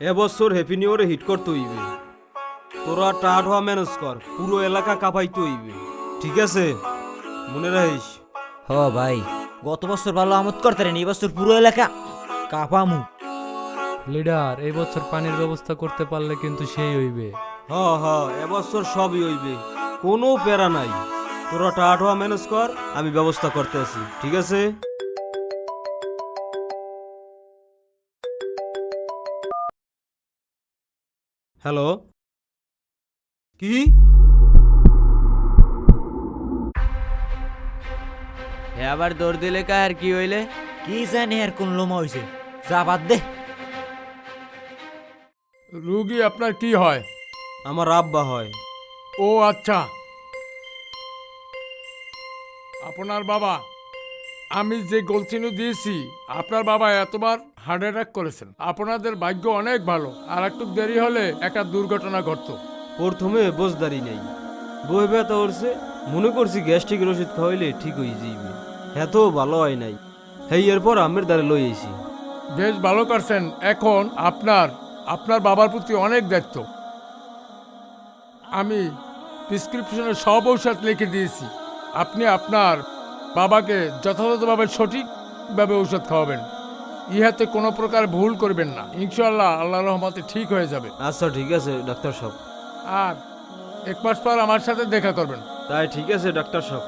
এবছর happy new ইয়ারে hit করতে হইবে। তোরা টাট হওয়া ম্যানেজ কর, পুরো এলাকা কাঁপাইতে হইবে, ঠিক আছে? মনে রাখিস। হ ভাই, গত বছর ভালো আমোদ করতে এই বছর পুরো এলাকা কাপামু। লিডার, এই বছর পানির ব্যবস্থা করতে পারলে কিন্তু সেই হইবে। হ হ, এবছর সবই হইবে, কোনো প্যারা নাই। তোরা টাট হওয়া ম্যানেজ কর, আমি ব্যবস্থা করতে আছি, ঠিক আছে? হ্যালো, কি? হে আবার দৌড় দিলে কার কি হইলে? কি জানি আর কোন লোমা হইছে, যা বাদ দে। রুগী আপনার কি হয়? আমার আব্বা হয়। ও আচ্ছা, আপনার বাবা, আমি যে গোলচিনু দিয়েছি আপনার বাবা এতবার হার্ট অ্যাটাক করেছেন। আপনাদের ভাগ্য অনেক ভালো, আর একটু দেরি হলে একটা দুর্ঘটনা ঘটতো। প্রথমে বোঝদারি নেই, বই ব্যথা উঠছে, মনে করছি গ্যাস্ট্রিকের ওষুধ খাওয়াইলে ঠিক হয়ে যাইবে। হ্যাঁ তো ভালো হয় নাই, হ্যাঁ এরপর আমের দ্বারে লই আইছি। বেশ ভালো করছেন। এখন আপনার বাবার প্রতি অনেক দায়িত্ব। আমি প্রেসক্রিপশনে সব ঔষধ লিখে দিয়েছি। আপনি আপনার বাবাকে যথাযথভাবে সঠিকভাবে ঔষধ খাওয়াবেন। ইহাতে কোনো প্রকার ভুল করবেন না। ইনশাআল্লাহ আল্লাহ রহমতে ঠিক হয়ে যাবে। আচ্ছা ঠিক আছে ডাক্তার সাহেব। আর এক মাস পর আমার সাথে দেখা করবেন। তাই ঠিক আছে ডাক্তার সাহেব,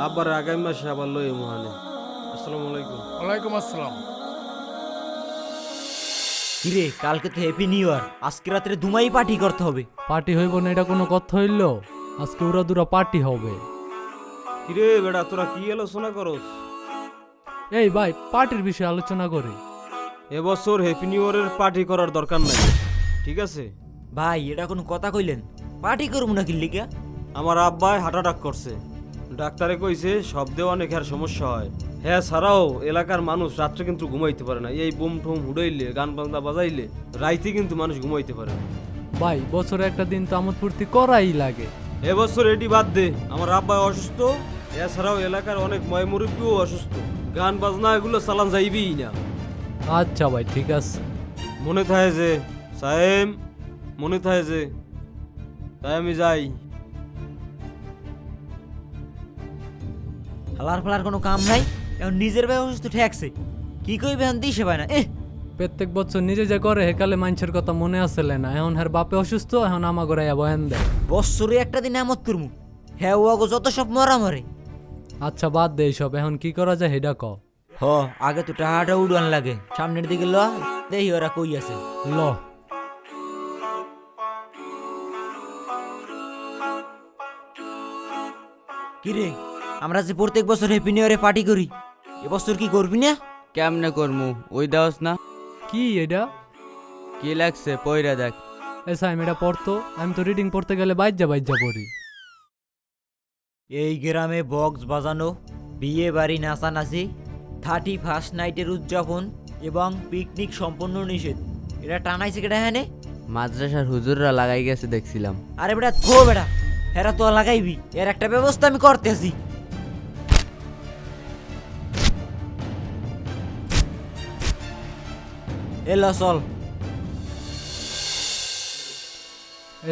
আবার আগামী মাসে আবার লই মহানে। আসসালামু আলাইকুম। ওয়ালাইকুম আসসালাম। কিরে, কালকে তো হ্যাপি নিউ ইয়ার, আজকে রাত্রে দুমাই পার্টি করতে হবে। পার্টি হইব না এটা কোনো কথা হইল? আজকে ওরা দুরা পার্টি হবে। কিরে বেটা, তোরা কি আলোচনা করস? এই ভাই, পার্টির বিষয়ে আলোচনা করি। এবছর হ্যাপি নিউ ইয়ারের পার্টি করার দরকার নাই, ঠিক আছে? ভাই, এটা কোনো কথা কইলেন? পার্টি করবো না কিল্লিকা? আমার আব্বাই হার্ট অ্যাটাক করছে, ডাক্তারে কইছে শব্দে অনেক হ্যার সমস্যা হয়। হ্যাঁ ছাড়াও এলাকার মানুষ রাত্রে কিন্তু ঘুমাইতে পারে না, এই বুম টুম হুড়াইলে গান বাজনা বাজাইলে রাইতে কিন্তু মানুষ ঘুমাইতে পারে না। ভাই, বছরে একটা দিন তো আমোদ ফুর্তি করাই লাগে। এবছর এটি বাদ দে, আমার আব্বাই অসুস্থ, এছাড়াও এলাকার অনেক ময় মুরব্বীও অসুস্থ, গান বাজনা এগুলো চালান যাইবেই না। আচ্ছা ভাই, ঠিক আছে। মনে থাকে যে সাহেব, মনে থাকে যে, তাই আমি যাই। হালার ফালার কোনো কাম নাই, এখন নিজের ভাই অসুস্থ ঠেকছে, কি কইবে এখন দিশে পায় না। প্রত্যেক বছর নিজে যে করে হেকালে মানুষের কথা মনে আসলে না। এখন হের বাপে অসুস্থ, এখন আমা করে বয়ান দেয়। বৎসরে একটা দিন আমত করমু, হ্যাঁ ওগো যত সব মরা মরে। আচ্ছা বাদ দে সব, এখন কি করা যায় হেডা ক। হ, আগে তো টাহাটা উড়ান লাগে, সামনের দিকে ল, দেখি ওরা কই আছে। ল। কিরে, আমরা যে প্রত্যেক বছর হ্যাপি নিউ ইয়ারে পার্টি করি, এবছর কি করবি না? কেমনে করমু? ওই দাওস না? কি এটা? কি লাগছে পয়রা দেখ। এসা আমি এটা পড়তো, আমি তো রিডিং পড়তে গেলে বাইজা বাইজা পড়ি। এই গ্রামে বক্স বাজানো, বিয়ে বাড়ি নাচানাচি, 31st নাইটের উদযাপন এবং পিকনিক সম্পূর্ণ নিষেধ। এটা টানাইছে কেটা হ্যাঁ? মাদ্রাসার হুজুররা লাগাই গেছে দেখছিলাম। আরে বেটা থো বেটা, হেরা তো লাগাইবি, এর একটা ব্যবস্থা আমি করতেছি। এলো চল।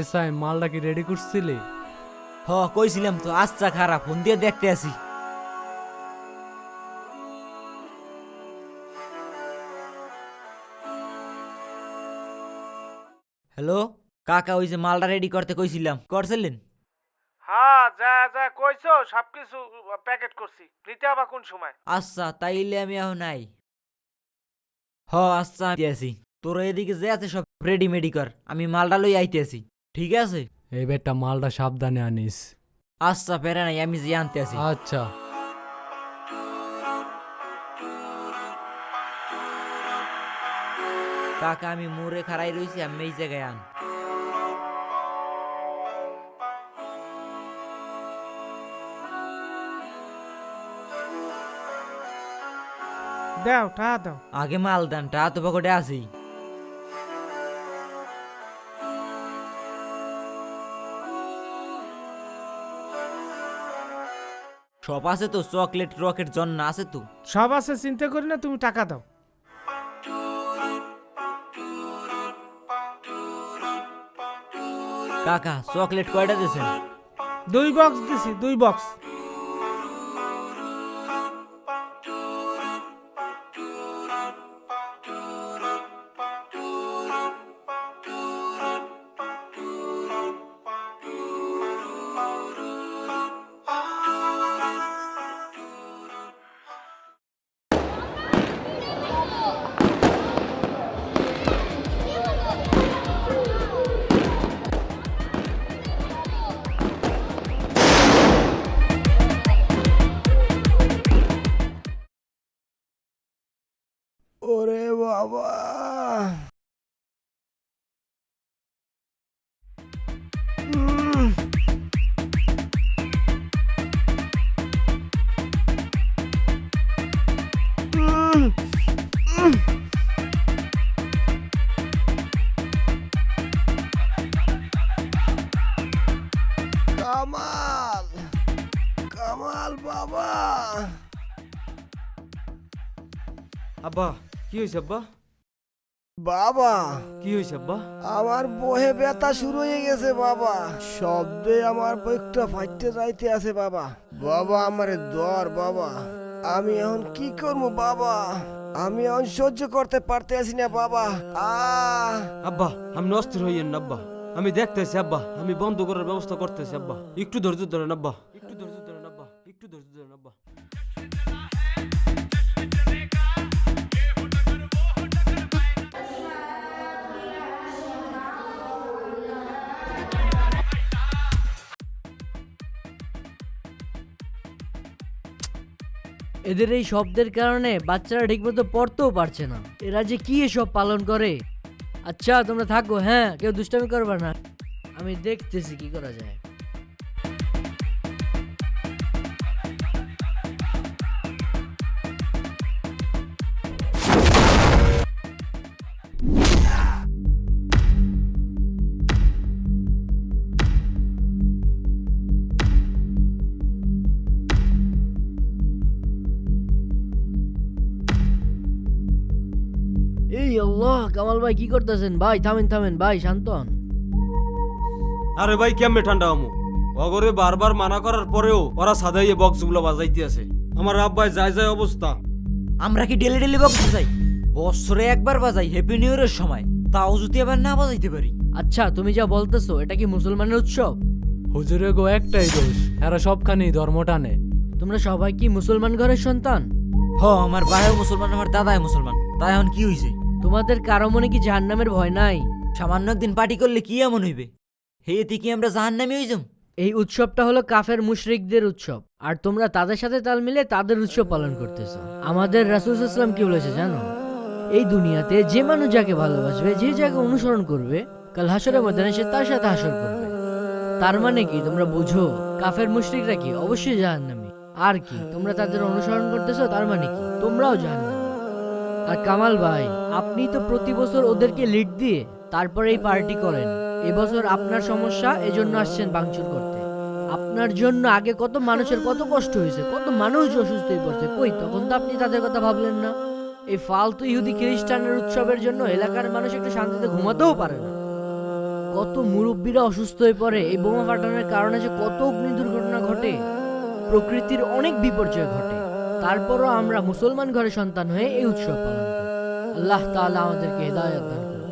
এসা মালটা কি রেডি করছিলি? হ কইছিলাম তো, আচ্ছা খারাপ, ফোন দিয়ে দেখতে আসি। হ্যালো কাকা, ওই যে মালটা রেডি করতে কইছিলাম, করছিলেন? হ্যাঁ, যা যা কইছো সবকিছু প্যাকেট করছি। নিতে আবার কোন সময়? আচ্ছা তাইলে আমি এখন নাই। হ আচ্ছা আছি, তোর এদিকে যে আছে সব রেডিমেডি কর, আমি মালটা লই আইতে আছি, ঠিক আছে? এই বেটা মালটা সাবধানে আনিস। আচ্ছা পেরা নাই, আমি যে আনতে আছি। আচ্ছা। কাকা আমি মোড়ে খাড়াই রইছি, আমি এই জায়গায় আন। দাও টা দাও। আগে মাল দেন, টা তো পকেটে আছি। সব আছে তো, চকলেট রকেট জন্য আছে তো। সব আছে, চিন্তা করি না, তুমি টাকা দাও। কাকা চকলেট কয়টা দিয়েছেন? 2 বক্স দিছি, 2 বক্স। ওরে বাবা, কামাল, কামাল বাবা। আব্বা কি হয়েছে আব্বা? বাবা, কি হয়েছে আব্বা? আমার বহে ব্যথা শুরু হয়ে গেছে বাবা। শব্দে আমার বুকটা ফাইটে যাইতে আছে বাবা। বাবা আমারে দর বাবা, আমি এখন কি করব বাবা? আমি এখন সহ্য করতে পারতেছি না বাবা। আব্বা আপনি অস্থির হইয়েন না আব্বা, আমি দেখতেছি আব্বা, আমি বন্ধ করার ব্যবস্থা করতেছি আব্বা, একটু ধৈর্য ধরেন আব্বা, একটু ধৈর্য ধরেন আব্বা, একটু ধৈর্য ধরেন আব্বা। এদের এই শব্দের কারণে বাচ্চারা ঠিকমতো পড়তেও পারছে না। এরা যে কি এসব পালন করে। আচ্ছা তোমরা থাকো, হ্যাঁ কেউ দুষ্টামি করবে না, আমি দেখতেছি কি করা যায়। এই আল্লাহ, কামাল ভাই কি করতেছেন? ভাই থামেন থামেন ভাই, শান্ত হন। আরে ভাই কেমনে ঠান্ডা আমু, অগরে বারবার মানা করার পরেও ওরা সাদাইয়ে বক্সগুলো বাজাইতে আছে। আমার আব্বাই যায় যায় অবস্থা। আমরা কি ডেলি ডেলি বক্স বাজাই? বছরে একবার বাজাই হ্যাপি নিউ ইয়ারের সময়, তাও যদি আবার না বাজাইতে পারি। আচ্ছা তুমি যা বলতেছো এটা কি মুসলমানের উৎসব? হুজুরে গো একটাই দোষ, এরা সবখানেই ধর্ম টানে। তোমরা সবাই কি মুসলমান ঘরের সন্তান? হ, আমার ভাইও মুসলমান, আমার দাদাও মুসলমান, তাই এখন কি হইছে? তোমাদের কারো মনে কি জাহান্নামের ভয় নাই? সামান্য একদিন পার্টি করলে কি এমন হইবে? হেতে কি আমরা জাহান্নামে হই যাম? এই উৎসবটা হলো কাফের মুশরিকদের উৎসব, আর তোমরা তাদের সাথে তাল মিলে তাদের উৎসব পালন করতেছো। আমাদের রাসূল সাল্লাল্লাহু আলাইহি ওয়াসাল্লাম কি বলেছে জানো? এই দুনিয়াতে যে মানুষ যাকে ভালোবাসবে, যে যাকে অনুসরণ করবে, কাল হাসরের ময়দানে সে তার সাথে হাসর করবে। তার মানে কি তোমরা বুঝো, কাফের মুশরিকরা কি অবশ্যই জাহান্নামী। আর কি তোমরা তাদের অনুসরণ করতেছো, তার মানে কি তোমরাও জাহান্নামী। আর কামাল ভাই, আপনি তো প্রতি বছর ওদেরকে লিড দিয়ে তারপরে এই পার্টি করেন। এবছর আপনার সমস্যা, এজন্য আসছেন ভাঙচুর করতে। আপনার জন্য আগে কত মানুষের কত কষ্ট হয়েছে, কত মানুষ অসুস্থ হয়ে পড়ছে, কই তখন তো আপনি তাদের কথা ভাবলেন না। এই ফালতু ইহুদি খ্রিস্টানের উৎসবের জন্য এলাকার মানুষ একটু শান্তিতে ঘুমাতেও পারে না। কত মুরব্বীরা অসুস্থ হয়ে পড়ে এই বোমা ফাটানোর কারণে, যে কত অগ্নি দুর্ঘটনা ঘটে, প্রকৃতির অনেক বিপর্যয় ঘটে। তারপরও আমরা মুসলমান ঘরে সন্তান হয়ে এই উৎসব পালন করি। আল্লাহ তাআলা আমাদেরকে হেদায়েত দান করুন।